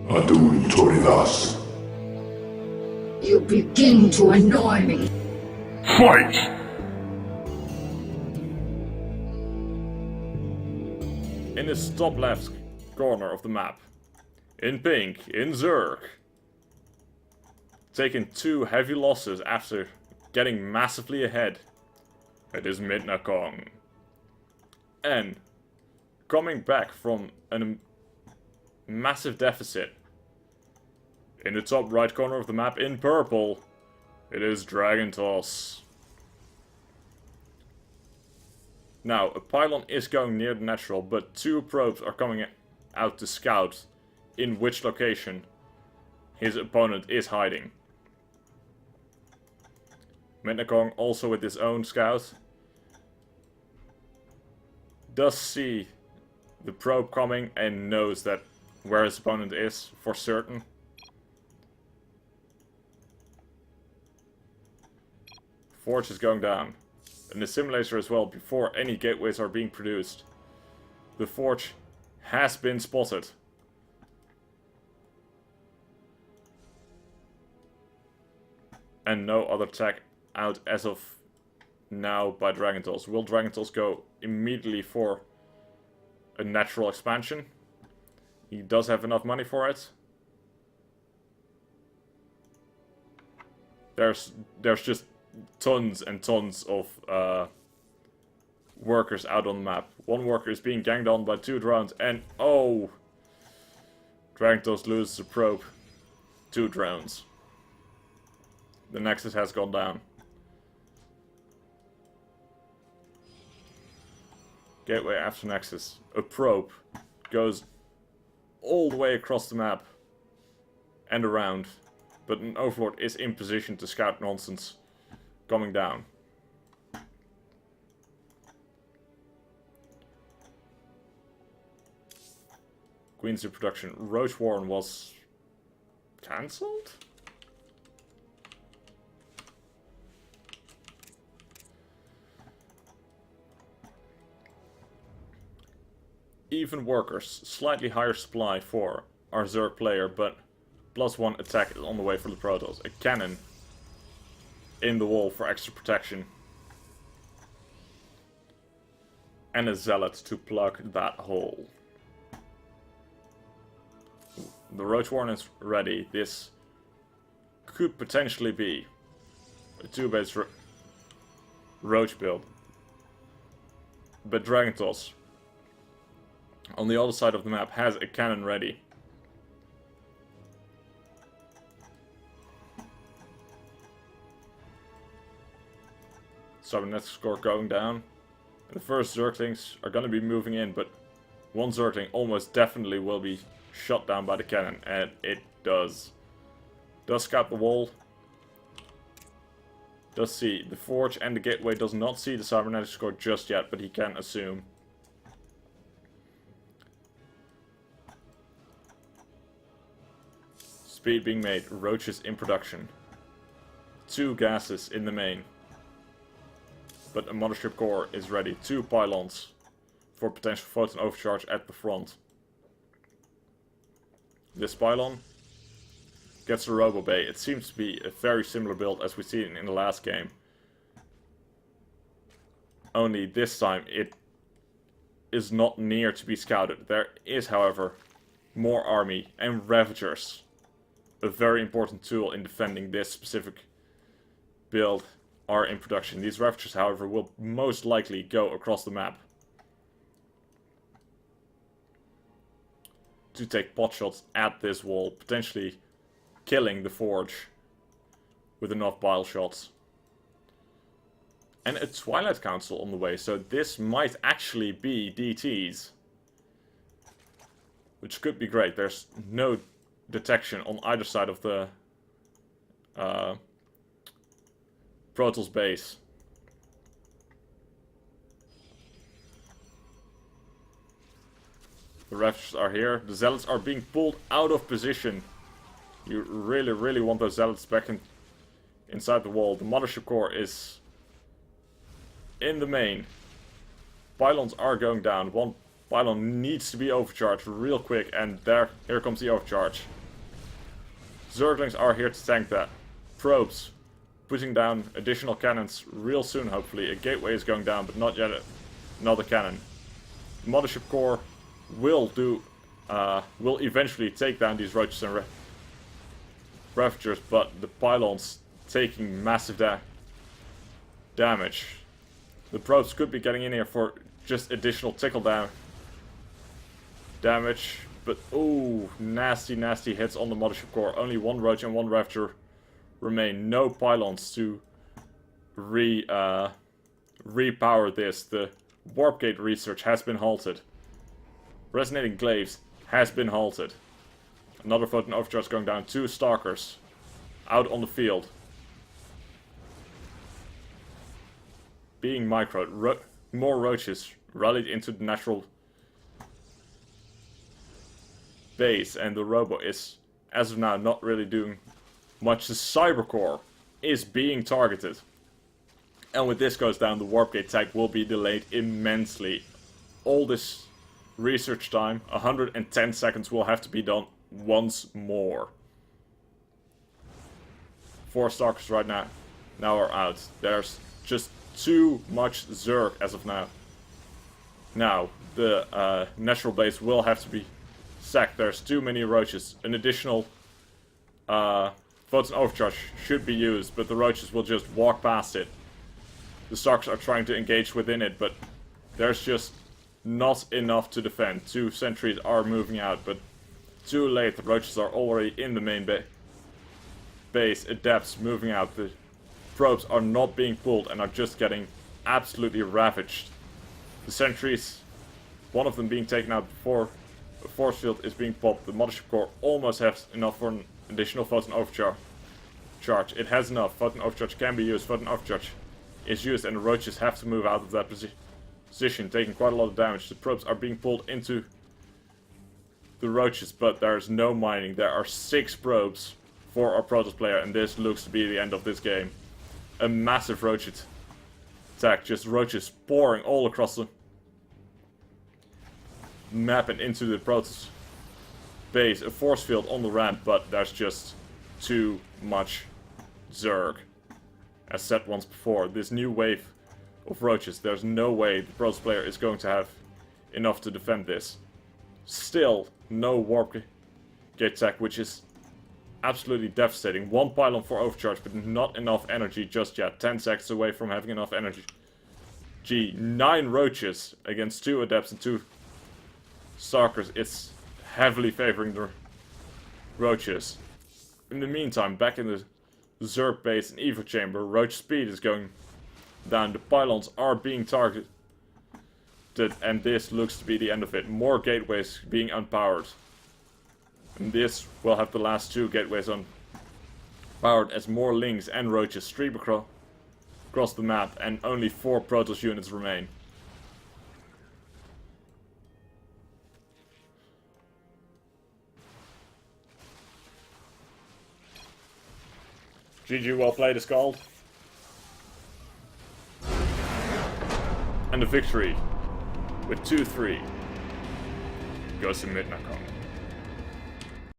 ArgentumLunae. You begin to annoy me. Fight! In the top left corner of the map, in pink, in Zerg, taking 2 heavy losses after getting massively ahead, it is MidnaKong. And coming back from a massive deficit, in the top right corner of the map, in purple, it is DragonToss. Now, a pylon is going near the natural, but 2 probes are coming out to scout in which location his opponent is hiding. MidnaKong, also with his own scout, does see the probe coming and knows that where his opponent is for certain. Forge is going down. And the simulator as well, before any gateways are being produced. The forge has been spotted. And no other tech out as of now by DragonToss. Will DragonToss go immediately for a natural expansion? He does have enough money for it. There's just tons and tons of workers out on the map. 1 worker is being ganged on by 2 drones, and oh! DragonToss loses a probe. 2 drones. The Nexus has gone down. Gateway after Nexus. A probe goes all the way across the map and around, but an Overlord is in position to scout nonsense coming down. Queen's in production. Roach Warren was cancelled? Even workers. Slightly higher supply for our Zerg player, but +1 attack is on the way for the Protoss. A cannon in the wall for extra protection. And a Zealot to plug that hole. The Roach Warren is ready. This could potentially be a 2-base Roach build. But DragonToss, on the other side of the map, has a cannon ready. Cybernetic score going down. And the first Zerglings are going to be moving in, but 1 Zergling almost definitely will be shot down by the cannon, and it does. Does scout the wall. Does see the forge and the gateway. Does not see the cybernetic score just yet, but he can assume. Speed being made. Roaches in production. 2 gases in the main. But a mothership core is ready. 2 pylons for potential photon overcharge at the front. This pylon gets a Robo Bay. It seems to be a very similar build as we've seen in the last game. Only this time it is not near to be scouted. There is, however, more army and Ravagers. A very important tool in defending this specific build are in production. These Ravagers, however, will most likely go across the map to take potshots at this wall, potentially killing the forge with enough bile shots. And a Twilight Council on the way, so this might actually be DTs. Which could be great. There's no detection on either side of the Protoss base. The Ravagers are here. The Zealots are being pulled out of position. You really, really want those Zealots back inside the wall. The Mothership Core is in the main. Pylons are going down. 1 pylon needs to be overcharged real quick, and here comes the overcharge. Zerglings are here to tank that. Probes putting down additional cannons real soon, hopefully. A gateway is going down, but not yet another cannon. The Mothership Core will eventually take down these roaches and Ravagers, but the pylons taking massive damage. The probes could be getting in here for just additional tickle damage, but ooh, nasty hits on the Mothership Core. Only one roach and one Ravager remain. No pylons to repower this. The warp gate research has been halted. Resonating glaives has been halted. Another photon overcharge going down. 2 stalkers out on the field. Being microed. More roaches rallied into the natural base, and the robo is, as of now, not really doing much. The Cybercore is being targeted. And when this goes down, the warp gate tag will be delayed immensely. All this research time, 110 seconds, will have to be done once more. 4 stalkers right now are out. There's just too much Zerg as of now. Now, the natural base will have to be sacked. There's too many roaches. An additional photon overcharge should be used, but the roaches will just walk past it. The stalkers are trying to engage within it, but there's just not enough to defend. 2 sentries are moving out, but too late. The roaches are already in the main base. Adepts moving out. The probes are not being pulled and are just getting absolutely ravaged. The sentries, one of them being taken out before a force field is being popped. The Mothership Core almost has enough for an additional photon overcharge. It has enough. Photon overcharge can be used. Photon overcharge is used, and the roaches have to move out of that position, taking quite a lot of damage. The probes are being pulled into the roaches, but there is no mining. There are 6 probes for our Protoss player, and this looks to be the end of this game. A massive roach attack, just roaches pouring all across the map and into the Protoss base. A force field on the ramp, but there's just too much Zerg. As said once before, this new wave of roaches, there's no way the Protoss player is going to have enough to defend this. Still, no warp gate tech, which is absolutely devastating. 1 pylon for overcharge, but not enough energy just yet. 10 seconds away from having enough energy. 9 roaches against 2 adepts and 2 stalkers. It's heavily favoring the roaches. In the meantime, back in the Zerg base and Evo chamber, roach speed is going down. The pylons are being targeted, and this looks to be the end of it. More gateways being unpowered. And this will have the last 2 gateways unpowered as more links and roaches stream across the map, and only 4 Protoss units remain. GG, well played, Scald. And the victory with 2-3 goes to MidnaKong.